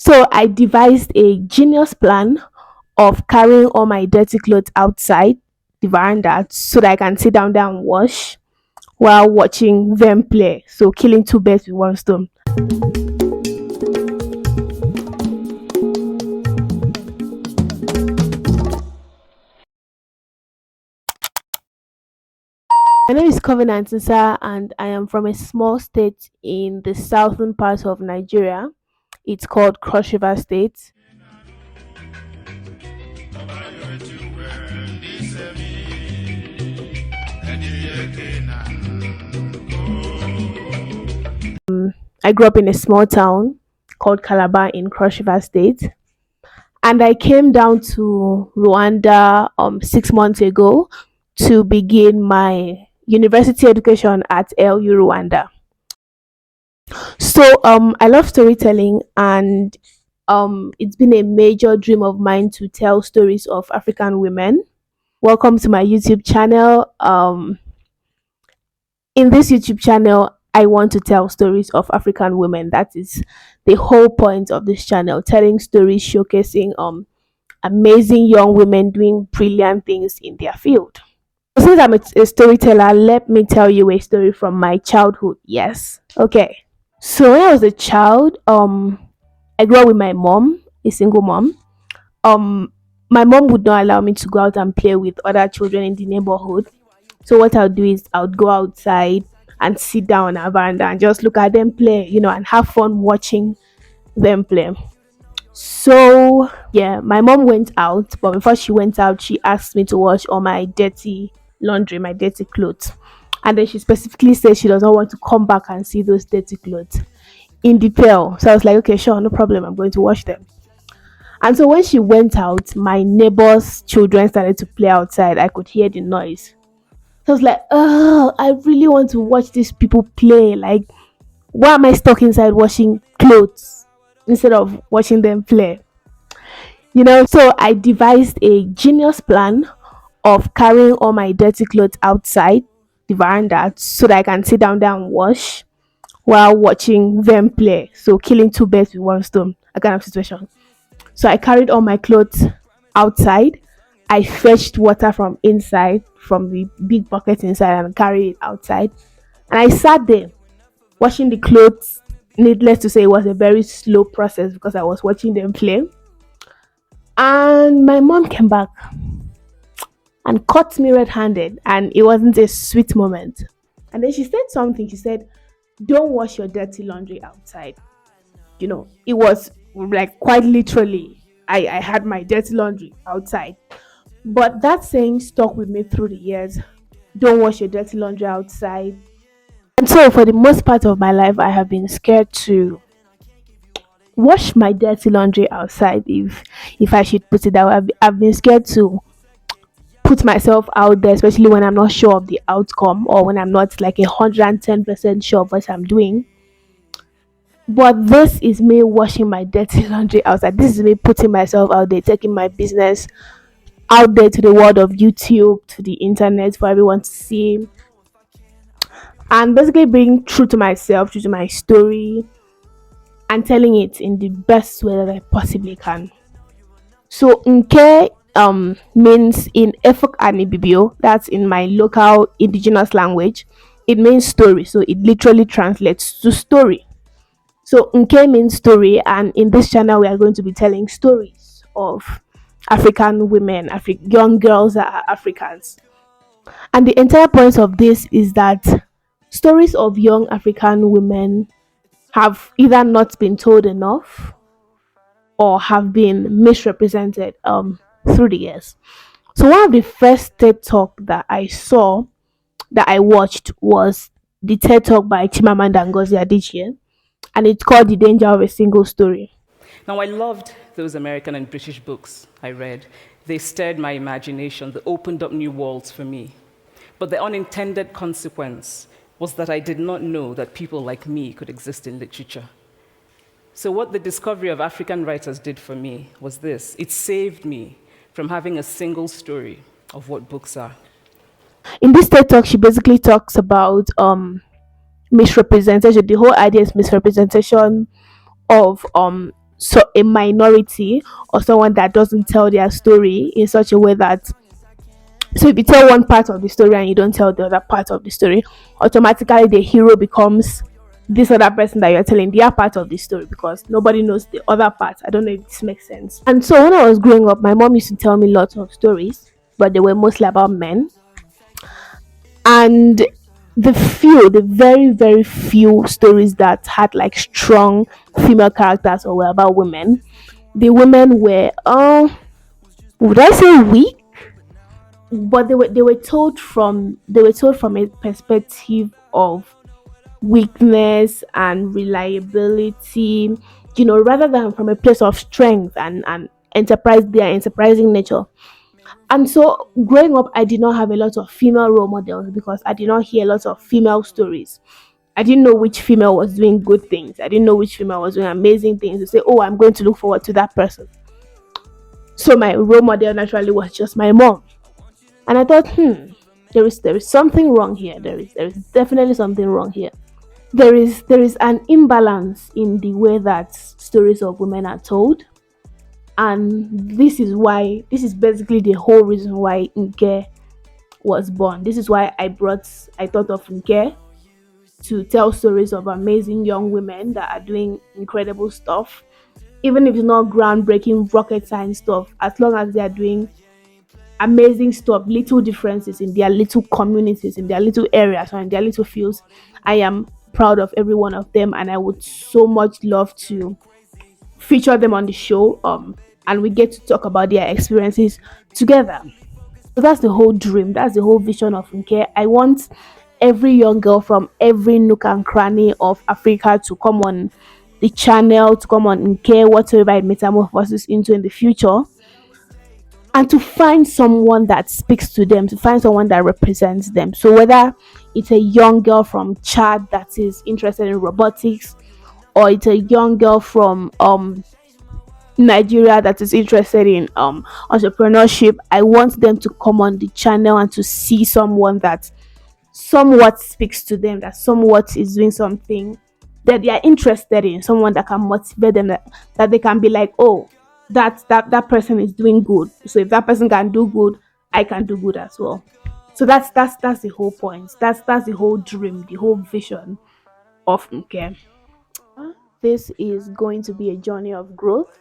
So I devised a genius plan of carrying all my dirty clothes outside the veranda so that I can sit down there and wash while watching them play. So killing two birds with one stone. My name is nkebynsa and I am from a small state in the southern part of Nigeria. It's called Cross River State. I grew up in a small town called Calabar in Cross River State. And I came down to Rwanda 6 months ago to begin my university education at LU Rwanda. So I love storytelling, and it's been a major dream of mine to tell stories of African women. Welcome to my YouTube channel. In this YouTube channel, I want to tell stories of African women. That is the whole point of this channel, telling stories showcasing amazing young women doing brilliant things in their field. Since I'm a storyteller, let me tell you a story from my childhood. Yes. Okay. So when I was a child, I grew up with my mom, a single mom. Um, my mom would not allow me to go out and play with other children in the neighborhood. So what I'll do is I'll go outside and sit down on a veranda and just look at them play, and have fun watching them play. So yeah, my mom went out, but before she went out, she asked me to wash all my dirty laundry, my dirty clothes. And then she specifically said she doesn't want to come back and see those dirty clothes in detail. So I was like, okay, sure, no problem. I'm going to wash them. And so when she went out, my neighbor's children started to play outside. I could hear the noise. So I was like, oh, I really want to watch these people play. Like, why am I stuck inside washing clothes instead of watching them play? So I devised a genius plan of carrying all my dirty clothes outside the veranda so that I can sit down there and wash while watching them play. So killing two birds with one stone, a kind of situation. So I carried all my clothes outside. I fetched water from inside, from the big bucket inside, and carried it outside. And I sat there washing the clothes. Needless to say, it was a very slow process because I was watching them play. And my mom came back and caught me red handed, and it wasn't a sweet moment. And then she said something. She said, "Don't wash your dirty laundry outside." It was like quite literally, I had my dirty laundry outside. But that saying stuck with me through the years. Don't wash your dirty laundry outside. And so, for the most part of my life, I have been scared to wash my dirty laundry outside. If I should put it that way, I've been scared to put myself out there, especially when I'm not sure of the outcome or when I'm not like 110% sure of what I'm doing. But this is me washing my dirty laundry outside. This is me putting myself out there, taking my business out there to the world of YouTube, to the internet for everyone to see, and basically being true to myself, true to my story, and telling it in the best way that I possibly can. So nke means in Efok and Ibibio, that's in my local indigenous language, it means story. So it literally translates to story. So nke means story, and in this channel we are going to be telling stories of African women, young girls that are Africans. And the entire point of this is that stories of young African women have either not been told enough or have been misrepresented through the years. So one of the first TED Talk that I saw, that I watched, was the TED Talk by Chimamanda Ngozi Adichie, and it's called The Danger of a Single Story. Now, I loved those American and British books I read. They stirred my imagination, they opened up new worlds for me. But the unintended consequence was that I did not know that people like me could exist in literature. So what the discovery of African writers did for me was this: it saved me from having a single story of what books are. In this TED Talk, she basically talks about misrepresentation. The whole idea is misrepresentation of so a minority or someone that doesn't tell their story in such a way that, so if you tell one part of the story and you don't tell the other part of the story, automatically the hero becomes this other person that you're telling their part of the story, because nobody knows the other part. I don't know if this makes sense. And so when I was growing up, my mom used to tell me lots of stories, but they were mostly about men. And the very, very few stories that had like strong female characters or were about women, the women were, would I say weak? But they were told from a perspective of weakness and reliability, rather than from a place of strength and their enterprising nature. And so growing up, I did not have a lot of female role models because I did not hear lots of female stories. I didn't know which female was doing good things. I didn't know which female was doing amazing things to say, oh, I'm going to look forward to that person. So my role model naturally was just my mom. And I thought, there is something wrong here. There is definitely something wrong here. There is an imbalance in the way that stories of women are told, and this is basically the whole reason why Nke was born. This is why I thought of Nke to tell stories of amazing young women that are doing incredible stuff, even if it's not groundbreaking rocket science stuff, as long as they are doing amazing stuff, little differences in their little communities, in their little areas, or in their little fields. I am proud of every one of them, and I would so much love to feature them on the show. And we get to talk about their experiences together. So that's the whole dream. That's the whole vision of Nke. I want every young girl from every nook and cranny of Africa to come on the channel, to come on Nke, whatever it metamorphoses into in the future, and to find someone that speaks to them, to find someone that represents them. So whether it's a young girl from Chad that is interested in robotics, or it's a young girl from Nigeria that is interested in entrepreneurship, I want them to come on the channel and to see someone that somewhat speaks to them, that somewhat is doing something that they are interested in, someone that can motivate them, that they can be like, oh, that person is doing good. So if that person can do good, I can do good as well. So that's the whole point. That's the whole dream, the whole vision of Nke. This is going to be a journey of growth.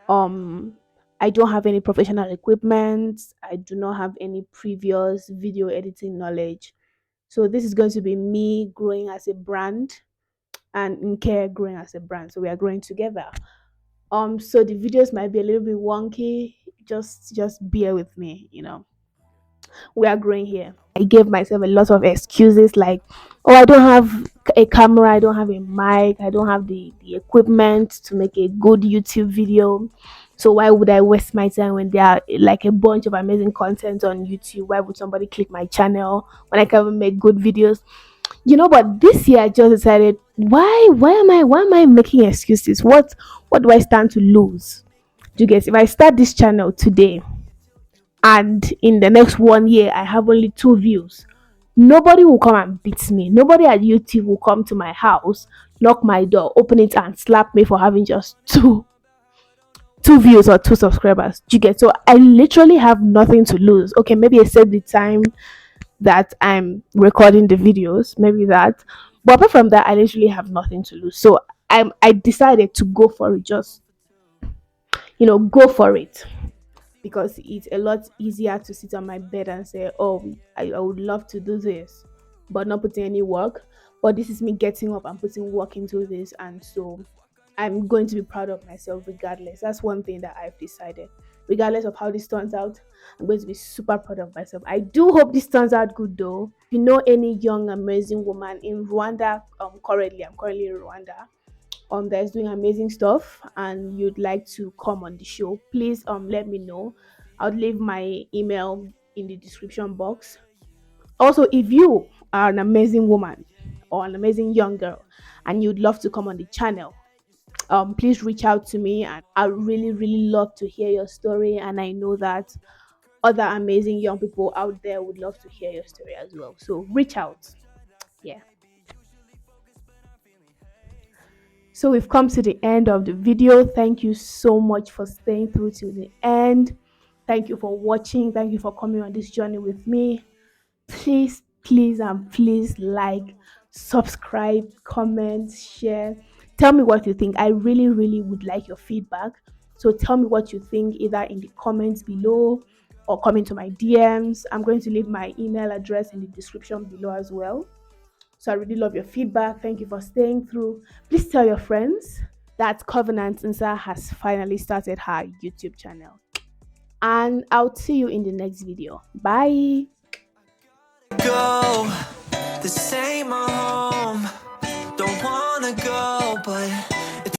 um I don't have any professional equipment. I do not have any previous video editing knowledge. So this is going to be me growing as a brand, and Nke growing as a brand. So we are growing together. So the videos might be a little bit wonky. Just bear with me. We are growing here. I gave myself a lot of excuses like, oh, I don't have a camera, I don't have a mic, I don't have the equipment to make a good YouTube video. So why would I waste my time when there are like a bunch of amazing content on YouTube? Why would somebody click my channel when I can even make good videos? But this year I just decided, why am I making excuses? What do I stand to lose? Do you guys, if I start this channel today and in the next 1 year I have only 2 views, nobody will come and beat me. Nobody at YouTube will come to my house, knock my door, open it, and slap me for having just two views or 2 subscribers. Do you get? So I literally have nothing to lose. Okay, maybe except the time that I'm recording the videos, maybe that. But apart from that, I literally have nothing to lose. So I decided to go for it. Just go for it, because it's a lot easier to sit on my bed and say, oh, I would love to do this, but not putting any work. But this is me getting up and putting work into this. And so I'm going to be proud of myself regardless. That's one thing that I've decided. Regardless of how this turns out, I'm going to be super proud of myself. I do hope this turns out good though. If you know any young, amazing woman in Rwanda, I'm currently in Rwanda, that is doing amazing stuff and you'd like to come on the show, please let me know. I'll leave my email in the description box. Also, if you are an amazing woman or an amazing young girl and you'd love to come on the channel, please reach out to me, and I really, really love to hear your story. And I know that other amazing young people out there would love to hear your story as well. So reach out. Yeah. So we've come to the end of the video. Thank you so much for staying through to the end. Thank you for watching. Thank you for coming on this journey with me. Please, please, and please like, subscribe, comment, share. Tell me what you think. I really, really would like your feedback. So tell me what you think either in the comments below or come into my DMs. I'm going to leave my email address in the description below as well. So I really love your feedback. Thank you for staying through. Please tell your friends that nkebynsa has finally started her YouTube channel. And I'll see you in the next video. Bye. Go, this ain't my home. Don't wanna go, but